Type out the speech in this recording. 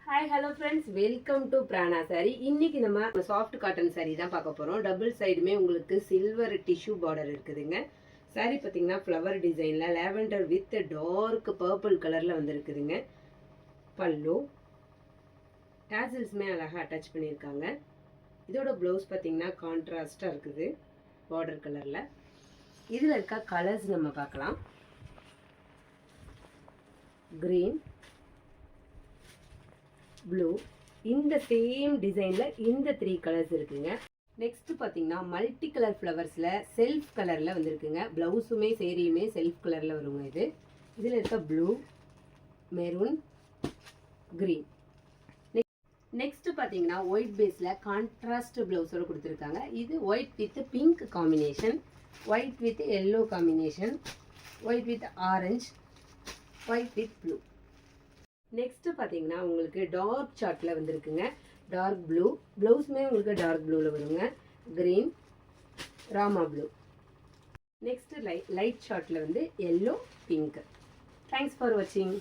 Hi hello friends, welcome to Prana சாரி. இன்னைக்கு நம்ம சாஃப்ட் காட்டன் சாரி தான் பார்க்க போகிறோம். டபுள் சைடுமே உங்களுக்கு சில்வர் டிஷ்யூ பார்டர் இருக்குதுங்க. சாரி பார்த்தீங்கன்னா ஃப்ளவர் டிசைனில் லேவெண்டர் வித் டார்க் பர்பிள் கலரில் வந்துருக்குதுங்க. பல்லு டேசல்ஸுமே அழகாக அட்டாச் பண்ணியிருக்காங்க. இதோட ப்ளவுஸ் பார்த்தீங்கன்னா கான்ட்ராஸ்டாக இருக்குது பார்டர் கலரில். இதில் இருக்க கலர்ஸ் நம்ம பார்க்கலாம். க்ரீன், ப்ளூ, இந்த சேம் டிசைனில் இந்த 3 கலர்ஸ் இருக்குங்க. நெக்ஸ்ட் பார்த்தீங்கன்னா மல்டி கலர் ஃப்ளவர்ஸில் செல்ஃப் கலரில் வந்துருக்குங்க. ப்ளவுஸுமே சேரியுமே செல்ஃப் கலரில் வருங்க. இதில் இருக்க ப்ளூ, மெரூன், க்ரீன். நெக்ஸ்ட் பார்த்தீங்கன்னா ஒயிட் பேஸில் கான்ட்ராஸ்ட் ப்ளவுஸோடு கொடுத்துருக்காங்க. இது white with pink combination, white with yellow combination, white with orange, white with blue. Next பார்த்தீங்கன்னா உங்களுக்கு டார்க் சார்ட்டில் வந்துருக்குங்க. டார்க் ப்ளூ, ப்ளவுஸுமே உங்களுக்கு டார்க் ப்ளூவில் வருங்க. Green, Rama blue. Next light சார்ட்டில் வந்து எல்லோ, பிங்க். தேங்க்ஸ் ஃபார் வாட்சிங்.